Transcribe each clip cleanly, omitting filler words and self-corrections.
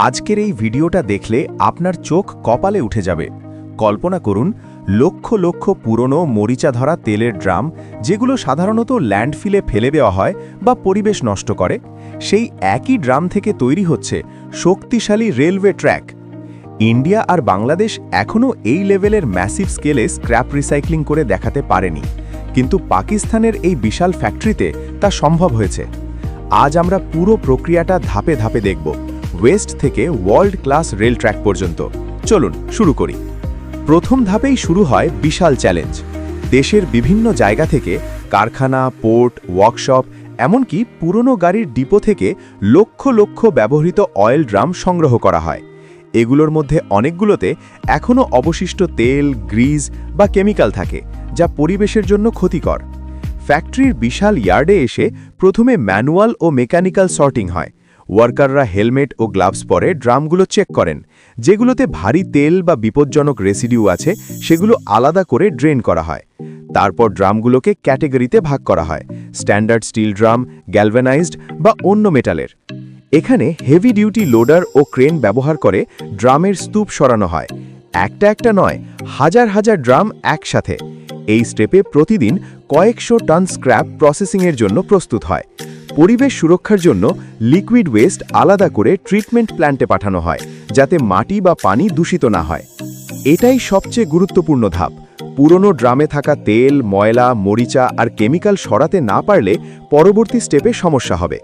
আজকের এই ভিডিওটা দেখলে আপনার চোখ কপালে উঠে যাবে। কল্পনা করুন লক্ষ লক্ষ পুরনো মরিচা ধরা তেলের ড্রাম, যেগুলো সাধারণত ল্যান্ডফিলে ফেলে দেওয়া হয় বা পরিবেশ নষ্ট করে, সেই একই ড্রাম থেকে তৈরি হচ্ছে শক্তিশালী রেলওয়ে ট্র্যাক। ইন্ডিয়া আর বাংলাদেশ এখনও এই লেভেলের ম্যাসিভ স্কেলে স্ক্র্যাপ রিসাইক্লিং করে দেখাতে পারেনি, কিন্তু পাকিস্তানের এই বিশাল ফ্যাক্টরিতে তা সম্ভব হয়েছে। আজ আমরা পুরো প্রক্রিয়াটা ধাপে ধাপে দেখব, ওয়েস্ট থেকে ওয়ার্ল্ড ক্লাস রেল ট্র্যাক পর্যন্ত। চলুন শুরু করি। প্রথম ধাপেই শুরু হয় বিশাল চ্যালেঞ্জ। দেশের বিভিন্ন জায়গা থেকে, কারখানা, পোর্ট, ওয়ার্কশপ, এমনকি পুরনো গাড়ির ডিপো থেকে লক্ষ লক্ষ ব্যবহৃত অয়েল ড্রাম সংগ্রহ করা হয়। এগুলোর মধ্যে অনেকগুলোতে এখনও অবশিষ্ট তেল, গ্রিজ বা কেমিক্যাল থাকে, যা পরিবেশের জন্য ক্ষতিকর। ফ্যাক্টরির বিশাল ইয়ার্ডে এসে প্রথমে ম্যানুয়াল ও মেকানিক্যাল সর্টিং হয়। ওয়ার্কাররা হেলমেট ও গ্লাভস পরে ড্রামগুলো চেক করেন। যেগুলোতে ভারী তেল বা বিপজ্জনক রেসিডিউ আছে, সেগুলো আলাদা করে ড্রেন করা হয়। তারপর ড্রামগুলোকে ক্যাটেগরিতে ভাগ করা হয়: স্ট্যান্ডার্ড স্টিল ড্রাম, গ্যালভানাইজড বা অন্য মেটালের। এখানে হেভি ডিউটি লোডার ও ক্রেন ব্যবহার করে ড্রামের স্তূপ সরানো হয়। একটা একটা নয়, হাজার হাজার ড্রাম একসাথে। এই স্টেপে প্রতিদিন কয়েকশো টন স্ক্র্যাপ প্রসেসিংয়ের জন্য প্রস্তুত হয়। পরিবেশ সুরক্ষার জন্য লিকুইড ওয়েস্ট আলাদা করে ট্রিটমেন্ট প্ল্যান্টে পাঠানো হয়, যাতে মাটি বা পানি দূষিত না হয়। এটাই সবচেয়ে গুরুত্বপূর্ণ ধাপ। পুরনো ড্রামে থাকা তেল, ময়লা, মরিচা আর কেমিক্যাল সরাতে না পারলে পরবর্তী স্টেপে সমস্যা হবে।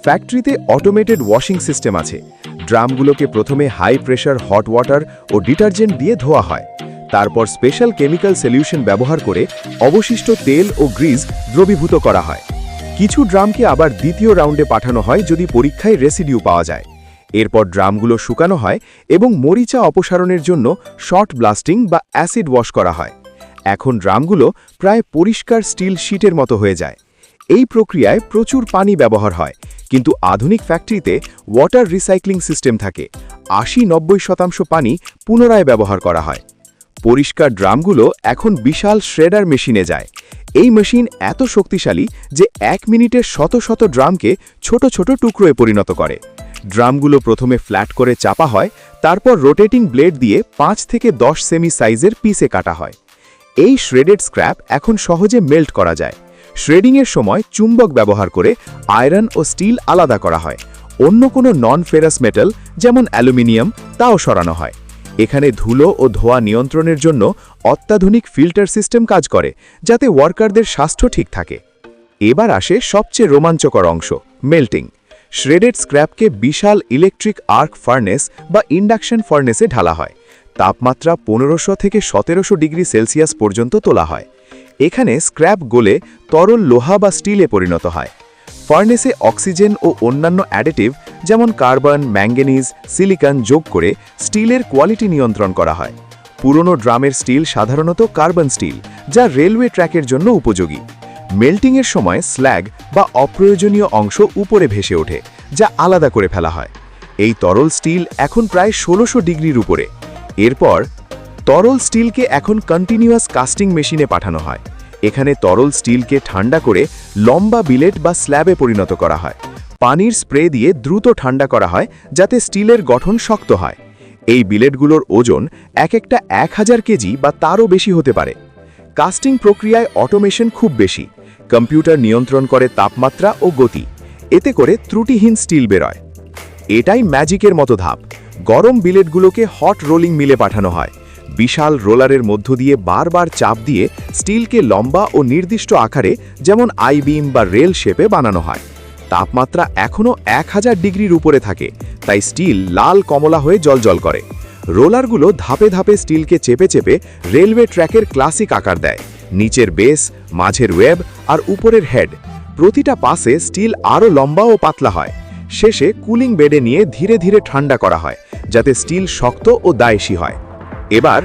ফ্যাক্টরিতে অটোমেটেড ওয়াশিং সিস্টেম আছে। ড্রামগুলোকে প্রথমে হাই প্রেশার হট ওয়াটার ও ডিটারজেন্ট দিয়ে ধোয়া হয়। তারপর স্পেশাল কেমিক্যাল সলিউশন ব্যবহার করে অবশিষ্ট তেল ও গ্রিজ দ্রবীভূত করা হয়। কিছু ড্রামকে আবার দ্বিতীয় রাউন্ডে পাঠানো হয় যদি পরীক্ষায় রেসিডিউ পাওয়া যায়। এরপর ড্রামগুলো শুকানো হয় এবং মরিচা অপসারণের জন্য শর্ট ব্লাস্টিং বা অ্যাসিড ওয়াশ করা হয়। এখন ড্রামগুলো প্রায় পরিষ্কার স্টিল শীটের মতো হয়ে যায়। এই প্রক্রিয়ায় প্রচুর পানি ব্যবহার হয়, কিন্তু আধুনিক ফ্যাক্টরিতে ওয়াটার রিসাইক্লিং সিস্টেম থাকে। 80-90% পানি পুনরায় ব্যবহার করা হয়। পরিষ্কার ড্রামগুলো এখন বিশাল শ্রেডার মেশিনে যায়। এই মেশিন এত শক্তিশালী যে 1 মিনিটে শত শত ড্রামকে ছোট ছোট টুকরোয় পরিণত করে। ড্রামগুলো প্রথমে ফ্ল্যাট করে চাপা হয়, তারপর রোটেটিং ব্লেড দিয়ে 5 থেকে 10 সেমি সাইজের পিসে কাটা হয়। এই শ্রেডেড স্ক্র্যাপ এখন সহজে মেল্ট করা যায়। শ্রেডিংয়ের সময় চুম্বক ব্যবহার করে আয়রন ও স্টিল আলাদা করা হয়। অন্য কোনো নন ফেরাস মেটাল যেমন অ্যালুমিনিয়াম তাও সরানো হয়। এখানে ধুলো ও ধোঁয়া নিয়ন্ত্রণের জন্য অত্যাধুনিক ফিল্টার সিস্টেম কাজ করে, যাতে ওয়ার্কারদের স্বাস্থ্য ঠিক থাকে। এবার আসে সবচেয়ে রোমাঞ্চকর অংশ, মেল্টিং। শ্রেডেড স্ক্র্যাপকে বিশাল ইলেকট্রিক আর্ক ফার্নেস বা ইন্ডাকশন ফার্নেসে ঢালা হয়। তাপমাত্রা 1500 থেকে 1700 ডিগ্রি সেলসিয়াস পর্যন্ত তোলা হয়। এখানে স্ক্র্যাপ গলে তরল লোহা বা স্টিলে পরিণত হয়। ফার্নেসে অক্সিজেন ও অন্যান্য অ্যাডিটিভ যেমন কার্বন, ম্যাঙ্গানিজ, সিলিকন যোগ করে স্টিলের কোয়ালিটি নিয়ন্ত্রণ করা হয়। পুরনো ড্রামের স্টিল সাধারণত কার্বন স্টিল, যা রেলওয়ে ট্র্যাকের জন্য উপযোগী। মেল্টিংয়ের সময় স্ল্যাগ বা অপ্রয়োজনীয় অংশ উপরে ভেসে ওঠে, যা আলাদা করে ফেলা হয়। এই তরল স্টিল এখন প্রায় 1600 ডিগ্রির উপরে। এরপর তরল স্টিলকে এখন কন্টিনিউয়াস কাস্টিং মেশিনে পাঠানো হয়। এখানে তরল স্টিলকে ঠান্ডা করে লম্বা বিলেট বা স্ল্যাবে পরিণত করা হয়। পানির স্প্রে দিয়ে দ্রুত ঠান্ডা করা হয়, যাতে স্টিলের গঠন শক্ত হয়। এই বিলেটগুলোর ওজন এক একটা 1000 কেজি বা তারও বেশি হতে পারে। কাস্টিং প্রক্রিয়ায় অটোমেশন খুব বেশি। কম্পিউটার নিয়ন্ত্রণ করে তাপমাত্রা ও গতি। এতে করে ত্রুটিহীন স্টিল বেরোয়। এটাই ম্যাজিকের মতো ধাপ। গরম বিলেটগুলোকে হট রোলিং মিলে পাঠানো হয়। বিশাল রোলারের মধ্য দিয়ে বারবার চাপ দিয়ে স্টিলকে লম্বা ও নির্দিষ্ট আকারে, যেমন আই বিম বা রেল শেপে বানানো হয়। তাপমাত্রা এখনও 1000 ডিগ্রির উপরে থাকে, তাই স্টিল লাল কমলা হয়ে জ্বলজ্বল করে। রোলারগুলো ধাপে ধাপে স্টিলকে চেপে চেপে রেলওয়ে ট্র্যাকের ক্লাসিক আকার দেয়: নিচের বেস, মাঝের ওয়েব আর উপরের হেড। প্রতিটা পাশে স্টিল আরও লম্বা ও পাতলা হয়। শেষে কুলিং বেডে নিয়ে ধীরে ধীরে ঠান্ডা করা হয়, যাতে স্টিল শক্ত ও দায়সী হয়। এবার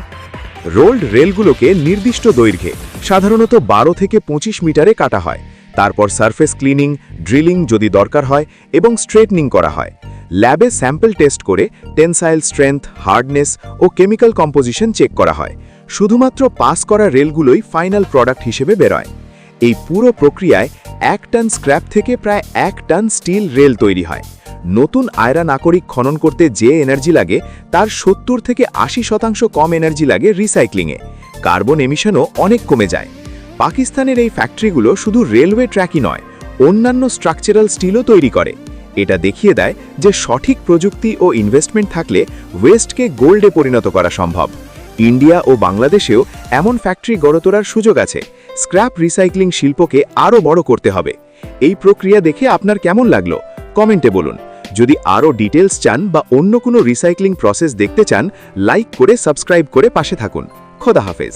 রোল্ড রেলগুলোকে নির্দিষ্ট দৈর্ঘ্যে, সাধারণত 12 থেকে 25 মিটারে কাটা হয়। তারপর সারফেস ক্লিনিং, ড্রিলিং যদি দরকার হয়, এবং স্ট্রেটনিং করা হয়। ল্যাবে স্যাম্পল টেস্ট করে টেনসাইল স্ট্রেংথ, হার্ডনেস ও কেমিক্যাল কম্পোজিশন চেক করা হয়। শুধুমাত্র পাস করা রেলগুলোই ফাইনাল প্রোডাক্ট হিসেবে বেরোয়। এই পুরো প্রক্রিয়ায় 1 টন স্ক্র্যাপ থেকে প্রায় 1 টন স্টিল রেল তৈরি হয়। নতুন আয়রা নাগরিক খনন করতে যে এনার্জি লাগে তার 70 থেকে 80% কম এনার্জি লাগে রিসাইক্লিংয়ে। কার্বন এমিশনও অনেক কমে যায়। পাকিস্তানের এই ফ্যাক্টরিগুলো শুধু রেলওয়ে ট্র্যাকই নয়, অন্যান্য স্ট্রাকচারাল স্টিলও তৈরি করে। এটা দেখিয়ে দেয় যে সঠিক প্রযুক্তি ও ইনভেস্টমেন্ট থাকলে ওয়েস্টকে গোল্ডে পরিণত করা সম্ভব। ইন্ডিয়া ও বাংলাদেশেও এমন ফ্যাক্টরি গড়ে তোলার সুযোগ আছে। স্ক্র্যাপ রিসাইক্লিং শিল্পকে আরও বড় করতে হবে। এই প্রক্রিয়া দেখে আপনার কেমন লাগলো কমেন্টে বলুন। যদি আরও ডিটেলস চান বা অন্য কোনো রিসাইক্লিং প্রসেস দেখতে চান, লাইক করে সাবস্ক্রাইব করে পাশে থাকুন। খোদা হাফেজ।